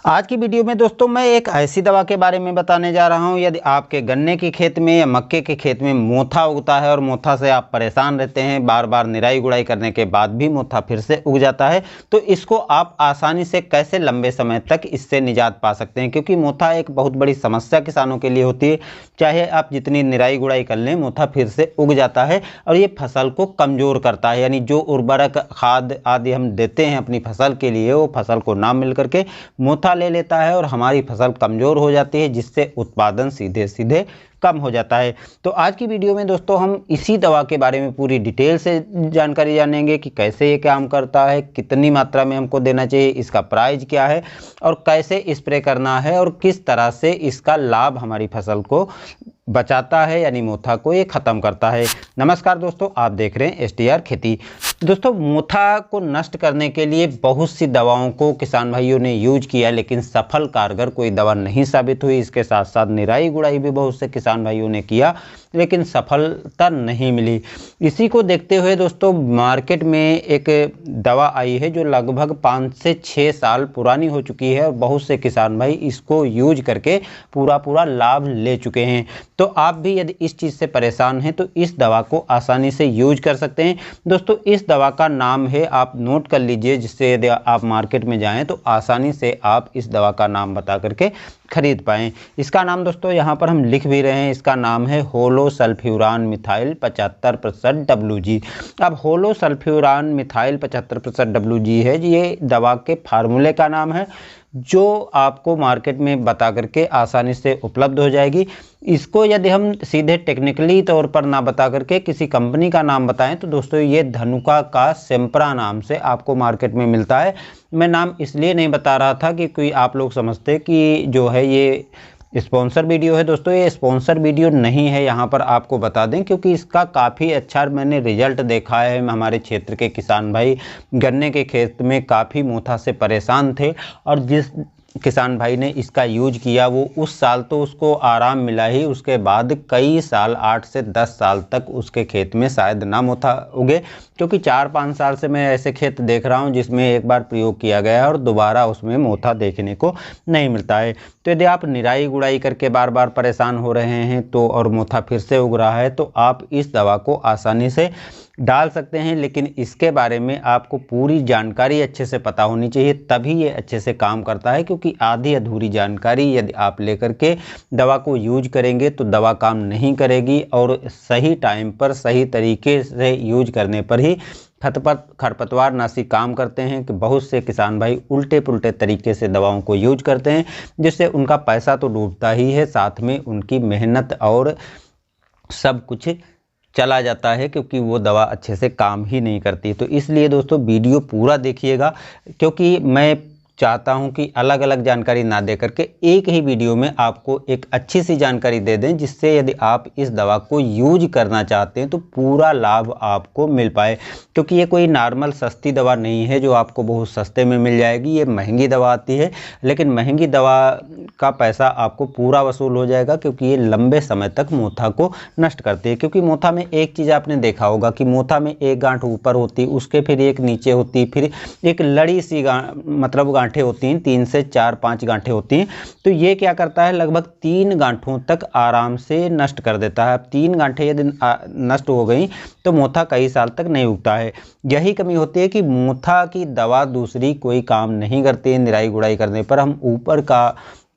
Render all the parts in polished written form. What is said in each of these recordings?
आज की वीडियो में दोस्तों मैं एक ऐसी दवा के बारे में बताने जा रहा हूं। यदि आपके गन्ने के खेत में या मक्के के खेत में मोथा उगता है और मोथा से आप परेशान रहते हैं, बार बार निराई गुड़ाई करने के बाद भी मोथा फिर से उग जाता है, तो इसको आप आसानी से कैसे लंबे समय तक इससे निजात पा सकते हैं। क्योंकि मोथा एक बहुत बड़ी समस्या किसानों के लिए होती है। चाहे आप जितनी निराई गुड़ाई कर लें, मोथा फिर से उग जाता है और ये फसल को कमज़ोर करता है। यानी जो उर्वरक खाद आदि हम देते हैं अपनी फसल के लिए, वो फसल को ना मिल करके मोथा ले लेता है और हमारी फसल कमज़ोर हो जाती है, जिससे उत्पादन सीधे सीधे कम हो जाता है। तो आज की वीडियो में दोस्तों हम इसी दवा के बारे में पूरी डिटेल से जानकारी जानेंगे कि कैसे ये काम करता है, कितनी मात्रा में हमको देना चाहिए, इसका प्राइस क्या है और कैसे स्प्रे करना है और किस तरह से इसका लाभ हमारी फसल को बचाता है, यानी मोथा को ये ख़त्म करता है। नमस्कार दोस्तों, आप देख रहे हैं STR खेती। दोस्तों, मोथा को नष्ट करने के लिए बहुत सी दवाओं को किसान भाइयों ने यूज किया, लेकिन सफल कारगर कोई दवा नहीं साबित हुई। इसके साथ साथ निराई गुड़ाई भी बहुत से किसान भाइयों ने किया, लेकिन सफलता नहीं मिली। इसी को देखते हुए दोस्तों मार्केट में एक दवा आई है जो लगभग 5 से 6 साल पुरानी हो चुकी है और बहुत से किसान भाई इसको यूज करके पूरा लाभ ले चुके हैं। तो आप भी यदि इस चीज़ से परेशान हैं तो इस दवा को आसानी से यूज कर सकते हैं। दोस्तों, इस दवा का नाम है, आप नोट कर लीजिए, जिससे यदि आप मार्केट में जाएं तो आसानी से आप इस दवा का नाम बता करके खरीद पाएँ। इसका नाम दोस्तों यहाँ पर हम लिख भी रहे हैं, इसका नाम है होलो सल्फ्यूरान मिथाइल 75% WG। अब होलो सल्फ्यूरान मिथाइल 75% WG है, ये दवा के फार्मूले का नाम है, जो आपको मार्केट में बता करके आसानी से उपलब्ध हो जाएगी। इसको यदि हम सीधे टेक्निकली तौर पर ना बता करके किसी कंपनी का नाम बताएं तो दोस्तों ये धनुका का सेम्प्रा नाम से आपको मार्केट में मिलता है। मैं नाम इसलिए नहीं बता रहा था कि कोई आप लोग समझते कि जो है ये स्पॉन्सर वीडियो है। दोस्तों, ये स्पॉन्सर वीडियो नहीं है, यहाँ पर आपको बता दें, क्योंकि इसका काफ़ी अच्छा मैंने रिजल्ट देखा है। हमारे क्षेत्र के किसान भाई गन्ने के खेत में काफ़ी मोथा से परेशान थे और जिस किसान भाई ने इसका यूज किया वो उस साल तो उसको आराम मिला ही, उसके बाद कई साल 8 से 10 साल तक उसके खेत में शायद ना मोथा उगे। क्योंकि 4-5 साल से मैं ऐसे खेत देख रहा हूं जिसमें एक बार प्रयोग किया गया है और दोबारा उसमें मोथा देखने को नहीं मिलता है। तो यदि आप निराई गुड़ाई करके बार बार परेशान हो रहे हैं तो और मोथा फिर से उग रहा है तो आप इस दवा को आसानी से डाल सकते हैं। लेकिन इसके बारे में आपको पूरी जानकारी अच्छे से पता होनी चाहिए, तभी ये अच्छे से काम करता है। क्योंकि आधी अधूरी जानकारी यदि आप लेकर के दवा को यूज करेंगे तो दवा काम नहीं करेगी और सही टाइम पर सही तरीके से यूज करने पर ही खरपतवार नाशी काम करते हैं। कि बहुत से किसान भाई उल्टे पुल्टे तरीके से दवाओं को यूज करते हैं, जिससे उनका पैसा तो डूबता ही है, साथ में उनकी मेहनत और सब कुछ चला जाता है, क्योंकि वो दवा अच्छे से काम ही नहीं करती। तो इसलिए दोस्तों वीडियो पूरा देखिएगा, क्योंकि मैं चाहता हूं कि अलग अलग जानकारी ना दे करके एक ही वीडियो में आपको एक अच्छी सी जानकारी दे दें, जिससे यदि आप इस दवा को यूज करना चाहते हैं तो पूरा लाभ आपको मिल पाए। क्योंकि ये कोई नॉर्मल सस्ती दवा नहीं है जो आपको बहुत सस्ते में मिल जाएगी। ये महंगी दवा आती है, लेकिन महंगी दवा का पैसा आपको पूरा वसूल हो जाएगा, क्योंकि ये लंबे समय तक मोथा को नष्ट करती है। क्योंकि मोथा में एक चीज़ आपने देखा होगा कि मोथा में एक गांठ ऊपर होती, उसके फिर एक नीचे होती, फिर एक लड़ी सी मतलब गांठें होती हैं, 3 से 4-5 गांठें होती हैं। तो ये क्या करता है, लगभग 3 गांठों तक आराम से नष्ट कर देता है। अब 3 गांठें यदि नष्ट हो गई तो मोथा कई साल तक नहीं उगता है। यही कमी होती है कि मोथा की दवा दूसरी कोई काम नहीं करती है। निराई गुड़ाई करने पर हम ऊपर का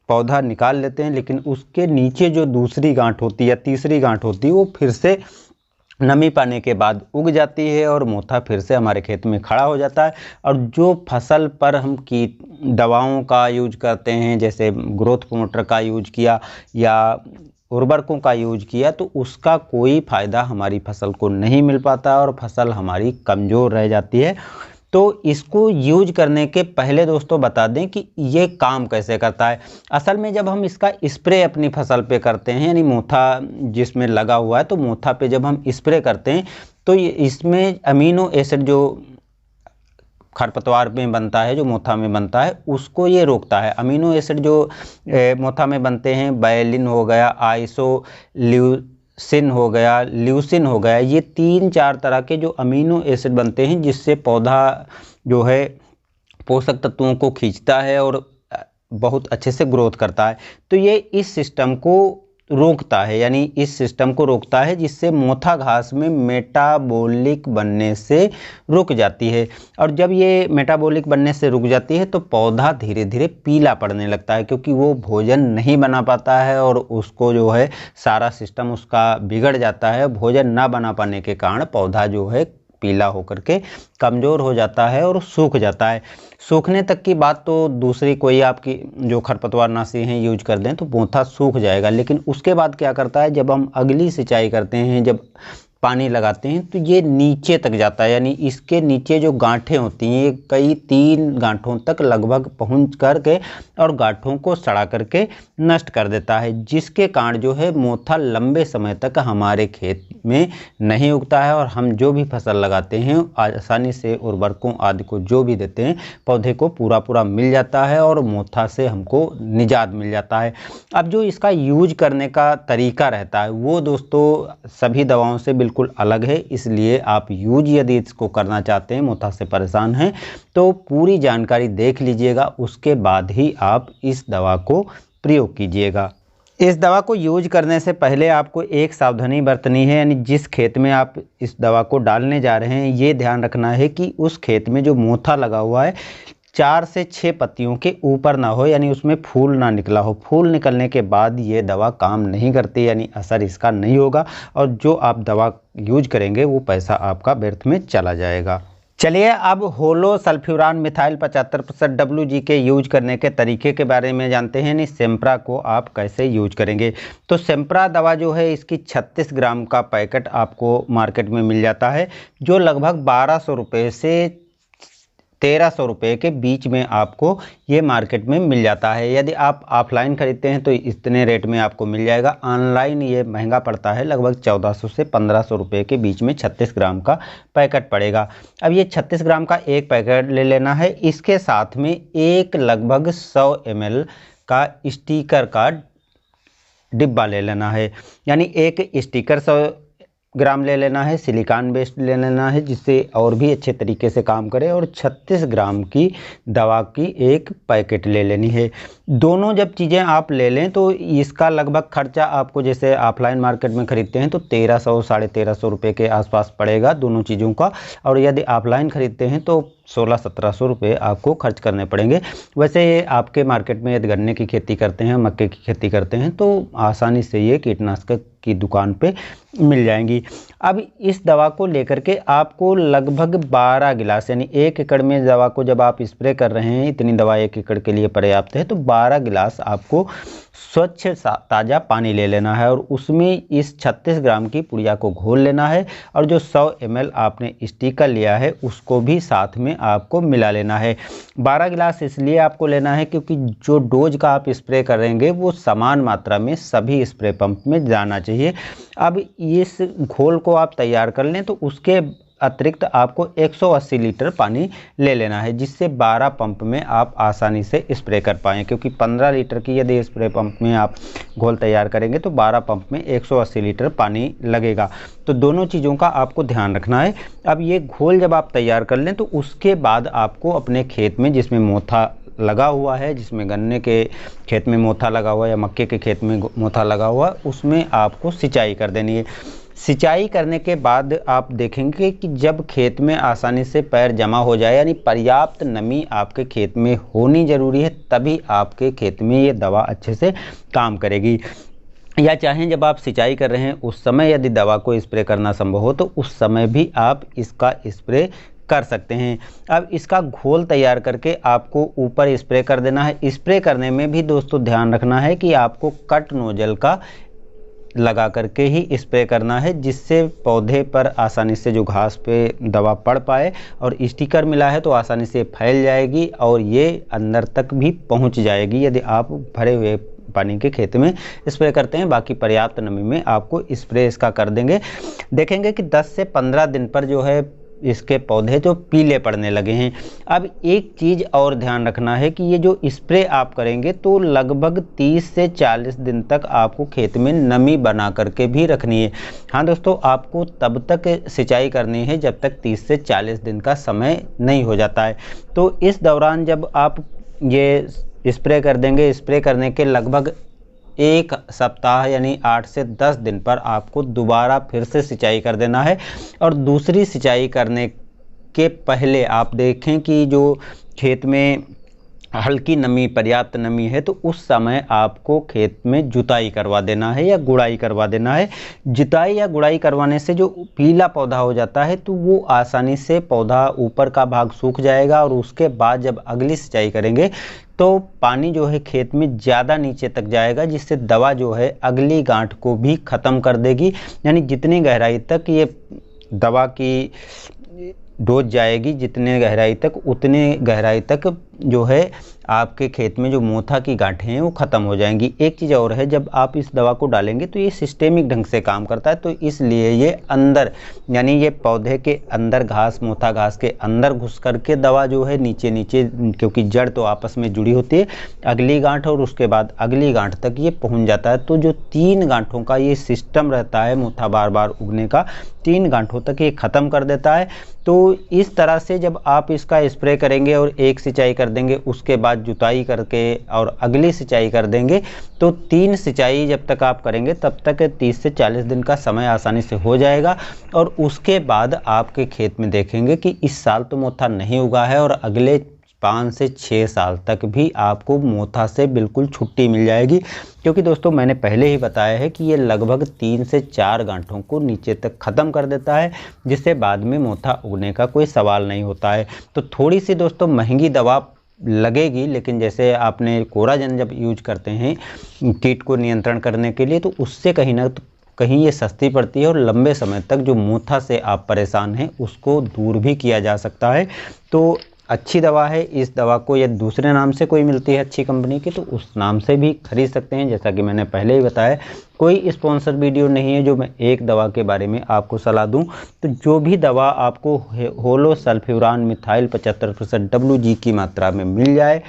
पौधा निकाल लेते हैं, लेकिन उसके नीचे जो दूसरी गांठ होती है या तीसरी गांठ होती है वो फिर से नमी पाने के बाद उग जाती है और मोथा फिर से हमारे खेत में खड़ा हो जाता है। और जो फसल पर हम कीट दवाओं का यूज करते हैं, जैसे ग्रोथ प्रमोटर का यूज किया या उर्वरकों का यूज किया, तो उसका कोई फ़ायदा हमारी फसल को नहीं मिल पाता और फसल हमारी कमज़ोर रह जाती है। तो इसको यूज करने के पहले दोस्तों बता दें कि ये काम कैसे करता है। असल में जब हम इसका स्प्रे अपनी फसल पे करते हैं, यानी मोथा जिसमें लगा हुआ है, तो मोथा पे जब हम स्प्रे करते हैं तो इसमें अमीनो एसिड जो खरपतवार में बनता है, जो मोथा में बनता है, उसको ये रोकता है। अमीनो एसिड जो मोथा में बनते हैं, बायलिन हो गया, आइसोल्यूसिन हो गया, ल्यूसिन हो गया, ये 3-4 तरह के जो अमीनो एसिड बनते हैं, जिससे पौधा जो है पोषक तत्वों को खींचता है और बहुत अच्छे से ग्रोथ करता है। तो ये इस सिस्टम को रोकता है, यानी इस सिस्टम को रोकता है, जिससे मोथा घास में मेटाबॉलिक बनने से रुक जाती है। और जब ये मेटाबॉलिक बनने से रुक जाती है तो पौधा धीरे धीरे पीला पड़ने लगता है, क्योंकि वो भोजन नहीं बना पाता है और उसको जो है सारा सिस्टम उसका बिगड़ जाता है। भोजन ना बना पाने के कारण पौधा जो है पीला होकर के कमज़ोर हो जाता है और सूख जाता है। सूखने तक की बात तो दूसरी कोई आपकी जो खरपतवारनाशी हैं यूज कर दें तो मोथा सूख जाएगा, लेकिन उसके बाद क्या करता है, जब हम अगली सिंचाई करते हैं, जब पानी लगाते हैं तो ये नीचे तक जाता है, यानी इसके नीचे जो गांठें होती हैं ये कई 3 गांठों तक लगभग पहुंच करके और गांठों को सड़ा करके नष्ट कर देता है, जिसके कारण जो है मोथा लंबे समय तक हमारे खेत में नहीं उगता है और हम जो भी फसल लगाते हैं आसानी से उर्वरकों आदि को जो भी देते हैं पौधे को पूरा पूरा मिल जाता है और मोथा से हमको निजात मिल जाता है। अब जो इसका यूज करने का तरीका रहता है वो दोस्तों सभी दवाओं से बिल्कुल अलग है, इसलिए आप यूज यदि इसको करना चाहते हैं, मोथा से परेशान हैं, तो पूरी जानकारी देख लीजिएगा, उसके बाद ही आप इस दवा को प्रयोग कीजिएगा। इस दवा को यूज करने से पहले आपको एक सावधानी बरतनी है, यानी जिस खेत में आप इस दवा को डालने जा रहे हैं ये ध्यान रखना है कि उस खेत में जो मोथा लगा हुआ है 4 से 6 पत्तियों के ऊपर ना हो, यानी उसमें फूल ना निकला हो। फूल निकलने के बाद ये दवा काम नहीं करती, यानी असर इसका नहीं होगा और जो आप दवा यूज करेंगे वो पैसा आपका व्यर्थ में चला जाएगा। चलिए अब होलो सल्फ्यूरान मिथाइल 75% WG के यूज करने के तरीके के बारे में जानते हैं, यानी सेम्प्रा को आप कैसे यूज करेंगे। तो सेम्प्रा दवा जो है इसकी 36 ग्राम का पैकेट आपको मार्केट में मिल जाता है, जो लगभग 1200 रुपये से 1300 रुपये के बीच में आपको ये मार्केट में मिल जाता है। यदि आप ऑफलाइन खरीदते हैं तो इतने रेट में आपको मिल जाएगा, ऑनलाइन ये महंगा पड़ता है, लगभग 1400 से 1500 रुपये के बीच में 36 ग्राम का पैकेट पड़ेगा। अब ये 36 ग्राम का एक पैकेट ले लेना है, इसके साथ में एक लगभग 100 ml का स्टिकर का डिब्बा ले लेना है, यानी एक स्टिकर 100 ग्राम ले लेना है, सिलिकॉन बेस्ड ले लेना है जिससे और भी अच्छे तरीके से काम करे, और 36 ग्राम की दवा की एक पैकेट ले लेनी है। दोनों जब चीज़ें आप ले लें तो इसका लगभग खर्चा आपको जैसे ऑफलाइन मार्केट में ख़रीदते हैं तो 1300 साढ़े 1300 रुपये के आसपास पड़ेगा दोनों चीज़ों का, और यदि ऑफलाइन ख़रीदते हैं तो 1600-1700 रुपये आपको खर्च करने पड़ेंगे। वैसे आपके मार्केट में यदि गन्ने की खेती करते हैं, मक्के की खेती करते हैं तो आसानी से ये कीटनाशक की दुकान पे मिल जाएंगी। अब इस दवा को लेकर के आपको लगभग 12 गिलास, यानी 1 एकड़ में दवा को जब आप स्प्रे कर रहे हैं, इतनी दवा 1 एकड़ के लिए पर्याप्त है, तो 12 गिलास आपको स्वच्छ ताज़ा पानी ले लेना है और उसमें इस 36 ग्राम की पुड़िया को घोल लेना है, और जो 100 ml आपने स्टिकर लिया है उसको भी साथ में आपको मिला लेना है। 12 गिलास इसलिए आपको लेना है क्योंकि जो डोज का आप स्प्रे करेंगे वो समान मात्रा में सभी स्प्रे पंप में जाना चाहिए। अब इस घोल को आप तैयार कर लें तो उसके अतिरिक्त आपको 180 लीटर पानी ले लेना है, जिससे 12 पंप में आप आसानी से स्प्रे कर पाएँ, क्योंकि 15 लीटर की यदि स्प्रे पंप में आप घोल तैयार करेंगे तो 12 पंप में 180 लीटर पानी लगेगा। तो दोनों चीज़ों का आपको ध्यान रखना है। अब ये घोल जब आप तैयार कर लें तो उसके बाद आपको अपने खेत में जिसमें मोथा लगा हुआ है, जिसमें गन्ने के खेत में मोथा लगा हुआ है या मक्के के खेत में मोथा लगा हुआ है, उसमें आपको सिंचाई कर देनी है। सिंचाई करने के बाद आप देखेंगे कि जब खेत में आसानी से पैर जमा हो जाए, यानी पर्याप्त नमी आपके खेत में होनी ज़रूरी है, तभी आपके खेत में ये दवा अच्छे से काम करेगी। या चाहें जब आप सिंचाई कर रहे हैं उस समय यदि दवा को स्प्रे करना संभव हो तो उस समय भी आप इसका स्प्रे कर सकते हैं। अब इसका घोल तैयार करके आपको ऊपर स्प्रे कर देना है। स्प्रे करने में भी दोस्तों ध्यान रखना है कि आपको कट नोजल का लगा करके ही स्प्रे करना है, जिससे पौधे पर आसानी से जो घास पे दवा पड़ पाए, और स्टिकर मिला है तो आसानी से फैल जाएगी और ये अंदर तक भी पहुंच जाएगी यदि आप भरे हुए पानी के खेत में स्प्रे करते हैं। बाकी पर्याप्त नमी में आपको स्प्रे इसका कर देंगे। देखेंगे कि 10 से 15 दिन पर जो है इसके पौधे जो पीले पड़ने लगे हैं। अब एक चीज़ और ध्यान रखना है कि ये जो स्प्रे आप करेंगे तो लगभग 30 से 40 दिन तक आपको खेत में नमी बना करके भी रखनी है। हाँ दोस्तों, आपको तब तक सिंचाई करनी है जब तक 30 से 40 दिन का समय नहीं हो जाता है। तो इस दौरान जब आप ये स्प्रे कर देंगे। स्प्रे करने के लगभग 1 सप्ताह यानी 8 से 10 दिन पर आपको दोबारा फिर से सिंचाई कर देना है। और दूसरी सिंचाई करने के पहले आप देखें कि जो खेत में हल्की नमी, पर्याप्त नमी है, तो उस समय आपको खेत में जुताई करवा देना है या गुड़ाई करवा देना है। जुताई या गुड़ाई करवाने से जो पीला पौधा हो जाता है तो वो आसानी से पौधा ऊपर का भाग सूख जाएगा, और उसके बाद जब अगली सिंचाई करेंगे तो पानी जो है खेत में ज़्यादा नीचे तक जाएगा, जिससे दवा जो है अगली गांठ को भी ख़त्म कर देगी। यानी जितनी गहराई तक ये दवा की डोज जाएगी, जितने गहराई तक, उतने गहराई तक जो है आपके खेत में जो मोथा की गांठें हैं वो ख़त्म हो जाएंगी। एक चीज़ और है, जब आप इस दवा को डालेंगे तो ये सिस्टेमिक ढंग से काम करता है, तो इसलिए ये अंदर यानी ये पौधे के अंदर घास, मोथा घास के अंदर घुस करके दवा जो है नीचे नीचे, क्योंकि जड़ तो आपस में जुड़ी होती है, अगली गांठ और उसके बाद अगली गांठ तक ये पहुंच जाता है। तो जो 3 गांठों का ये सिस्टम रहता है मोथा बार बार उगने का, 3 गांठों तक ये ख़त्म कर देता है। तो इस तरह से जब आप इसका स्प्रे करेंगे और एक सिंचाई कर देंगे, उसके बाद जुताई करके और अगली सिंचाई कर देंगे, तो 3 सिंचाई जब तक आप करेंगे तब तक 30 से 40 दिन का समय आसानी से हो जाएगा। और उसके बाद आपके खेत में देखेंगे कि इस साल तो मोथा नहीं उगा है, और अगले 5 से 6 साल तक भी आपको मोथा से बिल्कुल छुट्टी मिल जाएगी। क्योंकि दोस्तों मैंने पहले ही बताया है कि ये लगभग 3 से 4 गांठों को नीचे तक ख़त्म कर देता है, जिससे बाद में मोथा उगने का कोई सवाल नहीं होता है। तो थोड़ी सी दोस्तों महंगी दवा लगेगी, लेकिन जैसे आपने कोराजन जब यूज करते हैं कीट को नियंत्रण करने के लिए, तो उससे कहीं ना कहीं ये सस्ती पड़ती है, और लंबे समय तक जो मोथा से आप परेशान हैं उसको दूर भी किया जा सकता है। तो अच्छी दवा है। इस दवा को यदि दूसरे नाम से कोई मिलती है अच्छी कंपनी की, तो उस नाम से भी खरीद सकते हैं। जैसा कि मैंने पहले ही बताया, कोई स्पॉन्सर वीडियो नहीं है जो मैं एक दवा के बारे में आपको सलाह दूं। तो जो भी दवा आपको होलो सल्फ्यूरान मिथाइल 75% WG की मात्रा में मिल जाए,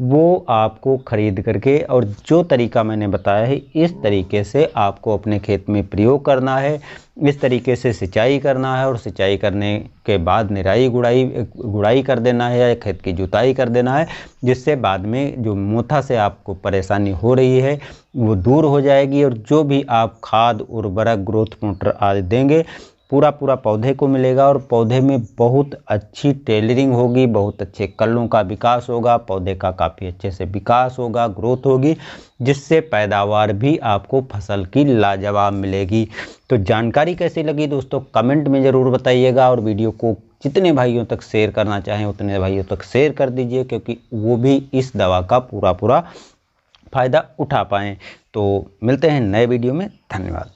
वो आपको खरीद करके, और जो तरीका मैंने बताया है इस तरीके से आपको अपने खेत में प्रयोग करना है। इस तरीके से सिंचाई करना है, और सिंचाई करने के बाद निराई गुड़ाई कर देना है या खेत की जुताई कर देना है, जिससे बाद में जो मोथा से आपको परेशानी हो रही है वो दूर हो जाएगी। और जो भी आप खाद, उर्वरक, ग्रोथ मोटर आदि देंगे, पूरा पौधे को मिलेगा, और पौधे में बहुत अच्छी टेलरिंग होगी, बहुत अच्छे कल्लों का विकास होगा, पौधे का काफ़ी अच्छे से विकास होगा, ग्रोथ होगी, जिससे पैदावार भी आपको फसल की लाजवाब मिलेगी। तो जानकारी कैसी लगी दोस्तों कमेंट में ज़रूर बताइएगा, और वीडियो को जितने भाइयों तक शेयर करना चाहें उतने भाइयों तक शेयर कर दीजिए, क्योंकि वो भी इस दवा का पूरा फ़ायदा उठा पाएँ। तो मिलते हैं नए वीडियो में। धन्यवाद।